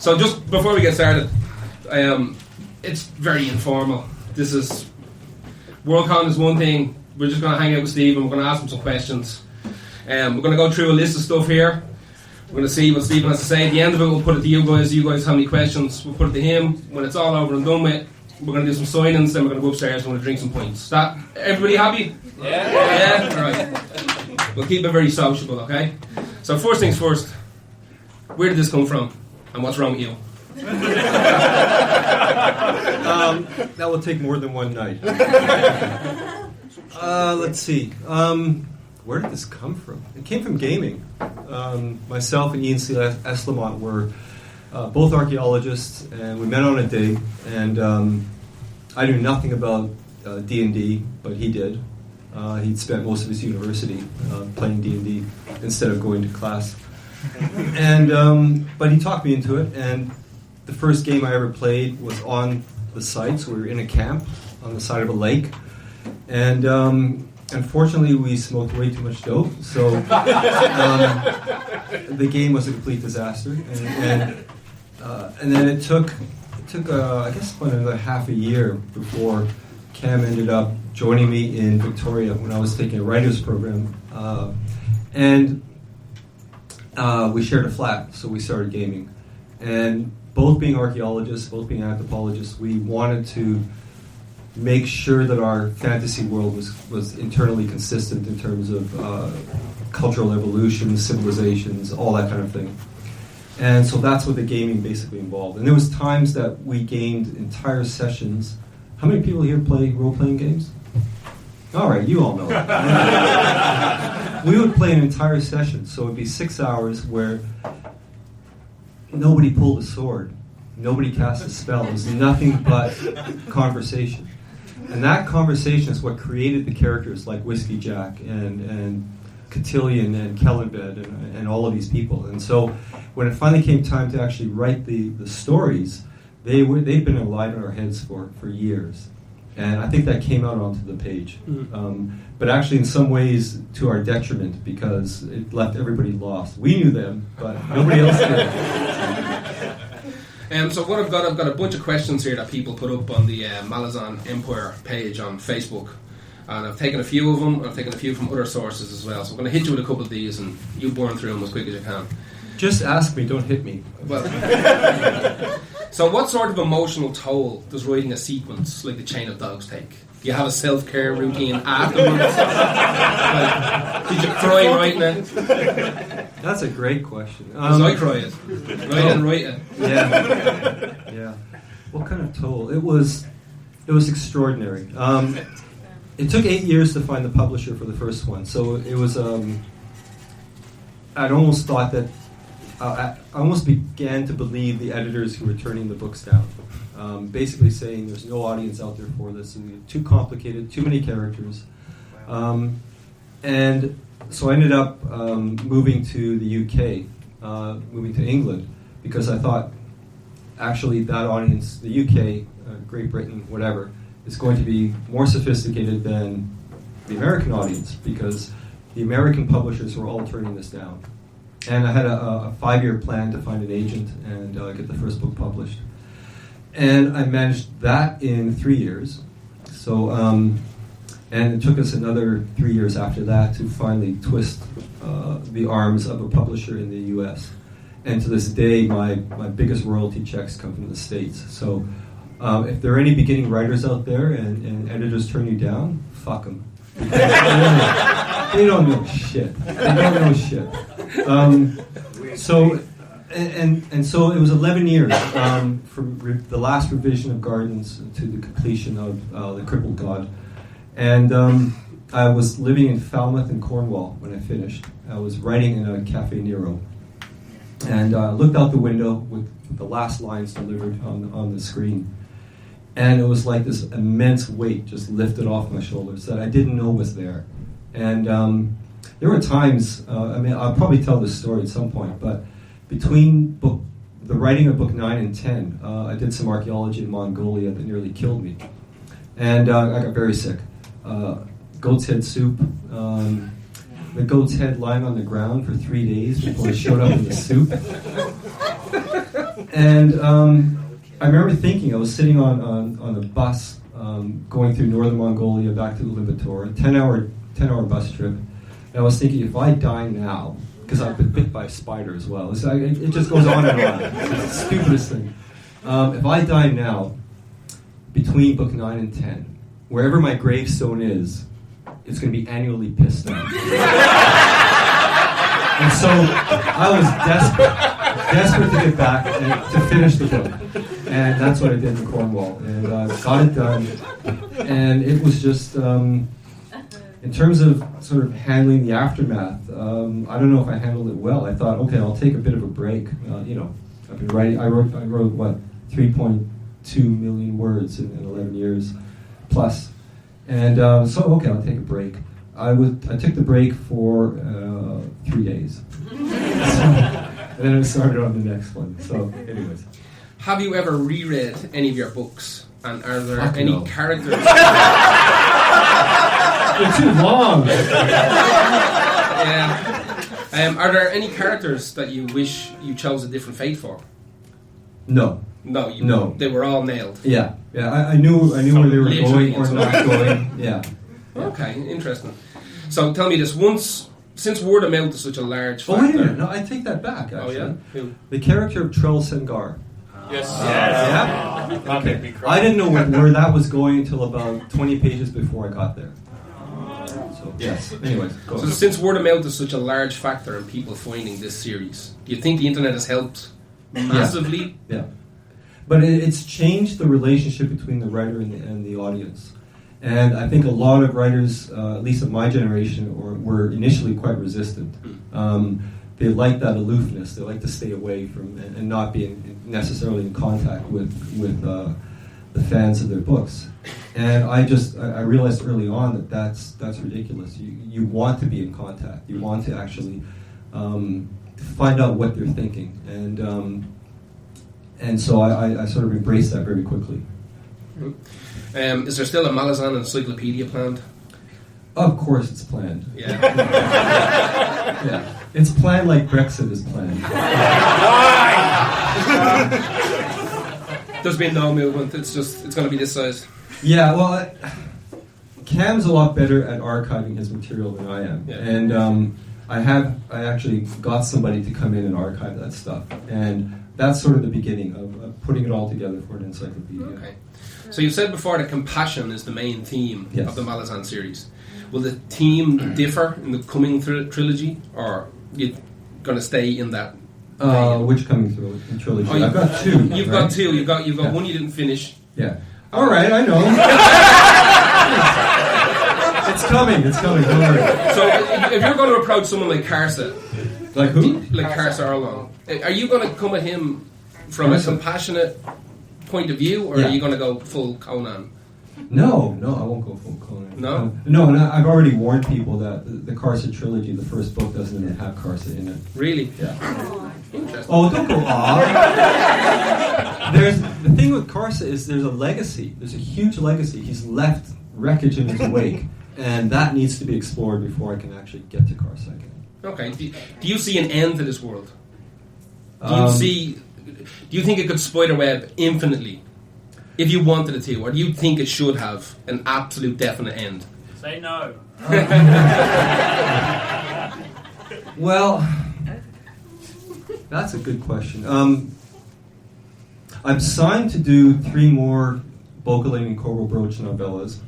So just before we get started, it's very informal. This is Worldcon is one thing. We're just going to hang out with Steve and we're going to ask him some questions. We're going to go through a list of stuff here. We're going to see what Stephen has to say. At the end of it, we'll put it to you guys. You guys have any questions, we'll put it to him. When it's all over and done with, we're going to do some signings, then we're going to go upstairs and we're going to drink some pints. That everybody happy? Yeah? Alright. We'll keep it very sociable, okay? So first things first, where did this come from? And what's wrong with you? That will take more than one night. Let's see. Where did this come from? It came from gaming. Myself and Ian C. Eslamont were both archaeologists, and we met on a date. And I knew nothing about D&D, but he did. He'd spent most of his university playing D&D instead of going to class. And but he talked me into it. And the first game I ever played was on the site. So we were in a camp on the side of a lake, and unfortunately, we smoked way too much dope, so the game was a complete disaster. And then it took I guess about another half a year before Cam ended up joining me in Victoria when I was taking a writer's program, and we shared a flat, so we started gaming. And both being archaeologists, both being anthropologists, we wanted to make sure that our fantasy world was internally consistent in terms of cultural evolution, civilizations, all that kind of thing. And so that's what the gaming basically involved. And there was times that we gamed entire sessions. How many people here play role-playing games? All right, you all know it. We would play an entire session, so it would be 6 hours where nobody pulled a sword, nobody cast a spell. It was nothing but conversation. And that conversation is what created the characters like Whiskey Jack and Cotillion and Kellenbed and all of these people. And so when it finally came time to actually write the stories, they've been alive in our heads for years. And I think that came out onto the page. But actually in some ways to our detriment, because it left everybody lost. We knew them, but nobody else did. So what I've got a bunch of questions here that people put up on the Malazan Empire page on Facebook, and I've taken a few of them, and I've taken a few from other sources as well. So I'm going to hit you with a couple of these, and you burn through them as quick as you can. Just ask me, don't hit me. Well, so what sort of emotional toll does writing a sequence like the Chain of Dogs take? Do you have a self-care routine afterwards? Like, did you cry writing it? That's a great question. I cried. Write it. Yeah. What kind of toll? It was extraordinary. It took 8 years to find the publisher for the first one. So it was. I'd almost thought that. I almost began to believe the editors who were turning the books down, basically saying there's no audience out there for this, and too complicated, too many characters, and so I ended up moving to the UK, moving to England, because I thought actually that audience, the UK, Great Britain, whatever, is going to be more sophisticated than the American audience, because the American publishers were all turning this down. And I had a 5-year plan to find an agent and get the first book published. And I managed that in 3 years. So, and it took us another 3 years after that to finally twist the arms of a publisher in the U.S. And to this day, my biggest royalty checks come from the States. So if there are any beginning writers out there and editors turn you down, fuck them. They don't know shit. So it was 11 years from the last revision of Gardens to the completion of The Crippled God. And I was living in Falmouth in Cornwall when I finished. I was writing in a Cafe Nero. And looked out the window with the last lines delivered on the screen. And it was like this immense weight just lifted off my shoulders that I didn't know was there. And there were times, I'll probably tell this story at some point, but between the writing of book 9 and 10, I did some archaeology in Mongolia that nearly killed me. And I got very sick. Goat's head soup. The goat's head lying on the ground for 3 days before it showed up in the soup. And I remember thinking, I was sitting on a bus going through northern Mongolia back to Ulaanbaatar, a 10-hour bus trip. And I was thinking, if I die now, because I've been bit by a spider as well. It just goes on and on. It's the stupidest thing. If I die now, between book 9 and 10, wherever my gravestone is, it's going to be annually pissed out. And so I was desperate to get back and to finish the book. And that's what I did in Cornwall. And got it done. And it was just... in terms of sort of handling the aftermath, I don't know if I handled it well. I thought, okay, I'll take a bit of a break. I've been writing. I wrote 3.2 million words in 11 years plus, and so okay, I'll take a break. I took the break for 3 days, and then I started on the next one. So, anyways, have you ever reread any of your books, and are there Fuck any no. characters? They're too long. Yeah. Are there any characters that you wish you chose a different fate for? No. No. They were all nailed. Yeah. I knew where they were Literally going or not going. Yeah. Okay, interesting. So tell me this: since word of mouth is such a large Oh, factor. wait a minute. No, I take that back. Actually. Oh yeah. Who? The character of Trell Sengar. Yes. Yeah. That made me cry. I didn't know where that was going until about 20 pages before I got there. So yes. Anyways, go So on. since word of mouth is such a large factor in people finding this series, do you think the internet has helped massively? Yeah. But it's changed the relationship between the writer and the audience. And I think a lot of writers, at least of my generation, were initially quite resistant. They like that aloofness. They like to stay away from and not be necessarily in contact with the fans of their books. And I realized early on that's ridiculous. You want to be in contact. You want to actually find out what they're thinking. And so I sort of embraced that very quickly. Is there still a Malazan encyclopedia planned? Of course it's planned. Yeah. Yeah. It's planned like Brexit is planned. There's been no movement. It's going to be this size. Yeah, well, Cam's a lot better at archiving his material than I am. Yeah. And I actually got somebody to come in and archive that stuff. And that's sort of the beginning of putting it all together for an encyclopedia. Okay. So you said before that compassion is the main theme Yes. of the Malazan series. Will the theme differ in the coming trilogy, or are you going to stay in that vein? Which coming through trilogy? Oh, I've got two. You've right? got two. You've got Yeah. one you didn't finish. Yeah. All right, I know. It's coming. Don't worry. So if you're going to approach someone like Karsa, Like who? like Karsa Arlong, are you going to come at him from a Karsa. compassionate point of view, or Yeah. are you going to go full Conan? No, I won't go full Conan. No? No, and I've already warned people that the Karsa trilogy, the first book, doesn't even have Karsa in it. Really? Yeah. Interesting. Oh, don't go off. The thing with Karsa is there's a legacy. There's a huge legacy. He's left wreckage in his wake, and that needs to be explored before I can actually get to Karsa again. Okay. Do you see an end to this world? Do you think it could spiderweb infinitely if you wanted it to, or do you think it should have an absolute definite end? Say no. Well, that's a good question. I'm signed to do 3 more Bocaling and Coral Broach novellas,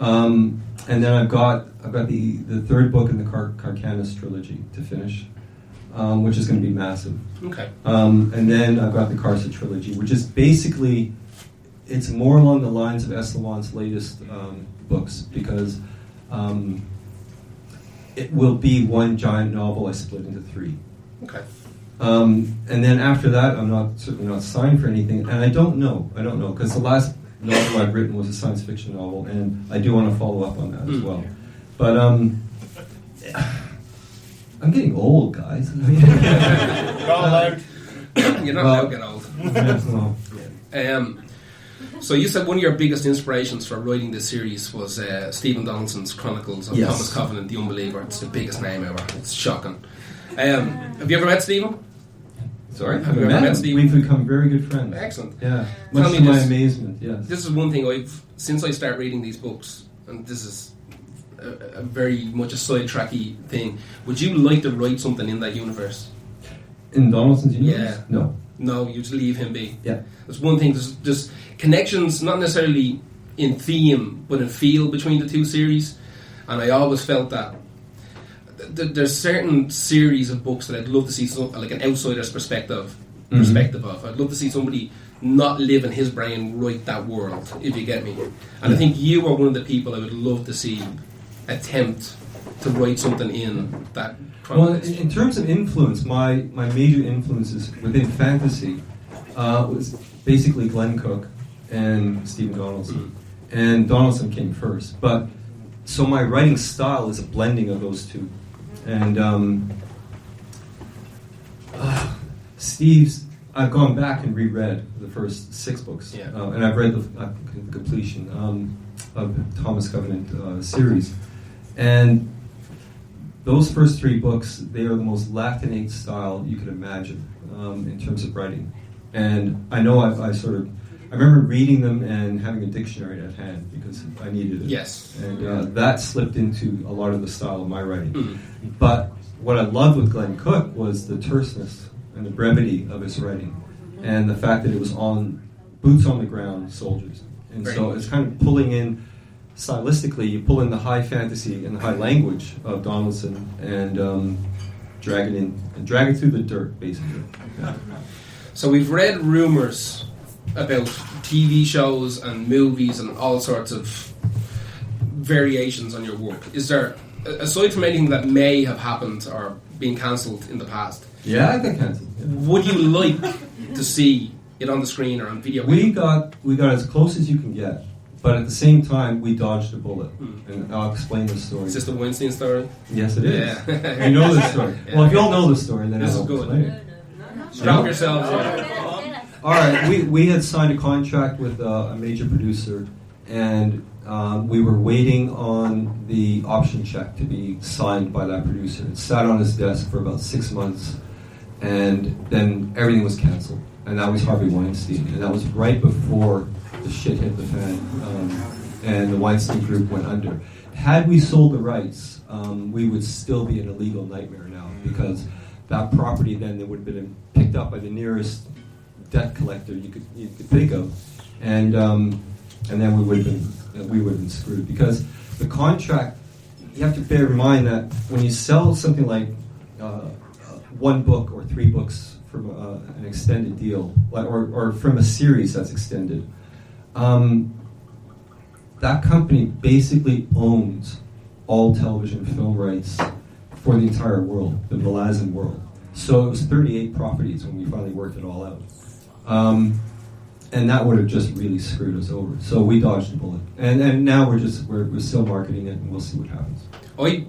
and then I've got the third book in the Carcanis trilogy to finish, which is going to be massive. Okay. And then I've got the Karsa trilogy, which is basically, it's more along the lines of Eslavon's latest books, because it will be one giant novel I split into 3. Okay. And then after that, I'm certainly not signed for anything, and I don't know, because the last novel I've written was a science fiction novel, and I do want to follow up on that as well. But I'm getting old, guys. You're not allowed to get old. Well, So you said one of your biggest inspirations for writing this series was Stephen Donaldson's Chronicles of Yes. Thomas Covenant, the Unbeliever. It's the biggest name ever. It's shocking. Have you ever met Stephen? Sorry? Have you ever met Steve? We've become very good friends. Excellent. Yeah. Tell Much me to my this. amazement, yes. This is one thing since I start reading these books, and this is a very much a sidetracky thing. Would you like to write something in that universe? In Donaldson's universe? Yeah. No. No, you just leave him be. Yeah. There's one thing, there's just connections, not necessarily in theme, but in feel between the two series. And I always felt that there's certain series of books that I'd love to see like an outsider's perspective of. I'd love to see somebody not live in his brain write that world, if you get me. And I think you are one of the people I would love to see attempt to write something in that Well, context. in terms of influence, my major influences within fantasy was basically Glenn Cook and Stephen Donaldson. And Donaldson came first. But so my writing style is a blending of those two. And Steve's, I've gone back and reread the first 6 books. Yeah. And I've read the completion of Thomas Covenant series. And those first 3 books, they are the most Latinate style you could imagine in terms of writing. And I know I remember reading them and having a dictionary at hand because I needed it. Yes. And that slipped into a lot of the style of my writing. Mm. But what I loved with Glenn Cook was the terseness and the brevity of his writing. And the fact that it was on boots on the ground soldiers. And Very so much. it's kind of pulling in, stylistically, you pull in the high fantasy and the high language of Donaldson and drag it through the dirt, basically. Yeah. So we've read rumours about TV shows and movies and all sorts of variations on your work. Is there, aside from anything that may have happened or been cancelled in the past, Yeah, I got cancelled. Yeah. would you like to see it on the screen or on video? We got as close as you can get, but at the same time, we dodged a bullet. And I'll explain the story. Is this the Weinstein story? Yes, it is. Yeah. You know the story. Yeah. Well, if you all know the story, then This I'll is good. explain it. Strap yourselves in. All right, we had signed a contract with a major producer, and we were waiting on the option check to be signed by that producer. It sat on his desk for about 6 months, and then everything was canceled. And that was Harvey Weinstein, and that was right before the shit hit the fan, and the Weinstein Group went under. Had we sold the rights, we would still be an illegal nightmare now, because that property then would have been picked up by the nearest debt collector you could think of, and then we would have been screwed, because the contract, you have to bear in mind that when you sell something like 1 book or 3 books from an extended deal, or from a series that's extended, that company basically owns all television film rights for the entire world, the Malazan world. So it was 38 properties when we finally worked it all out. And that would have just really screwed us over. So we dodged the bullet. And now we're still marketing it, and we'll see what happens. I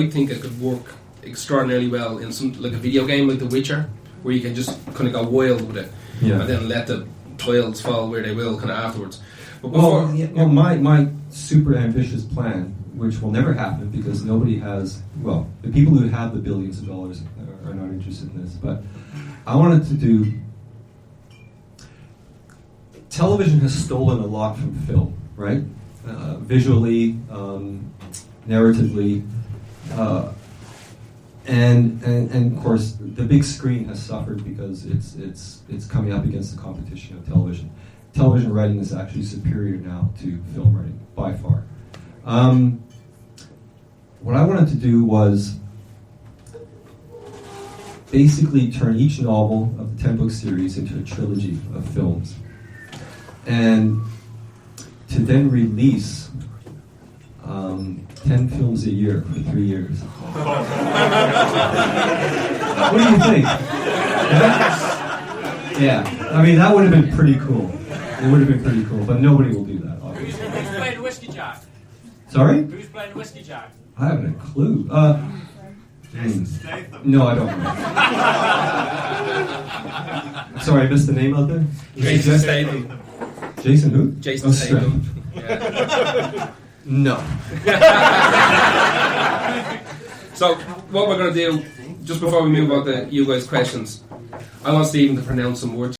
think it could work extraordinarily well in some, like a video game like The Witcher, where you can just kind of go wild with it, Yeah. and then let the tiles fall where they will kind of afterwards. But Well, my super ambitious plan, which will never happen because nobody has, well, the people who have the billions of dollars are not interested in this, but I wanted to do, television has stolen a lot from film, right? Visually, narratively, and of course the big screen has suffered because it's coming up against the competition of television. Television writing is actually superior now to film writing by far. What I wanted to do was basically turn each novel of the 10-book series into a trilogy of films, and to then release 10 films a year for 3 years. What do you think? Yeah, I mean, that would have been pretty cool. It would have been pretty cool, but nobody will do that, obviously. Who's playing Whiskey Jack? Sorry? Who's playing Whiskey Jack? I haven't a clue. Jason Statham. No, I don't know. Sorry, I missed the name out there? Jason Statham. Jason who? Jason Oh, Statham. Yeah. No. So what we're going to do, just before we move on to you guys' questions, I want Stephen to pronounce some words.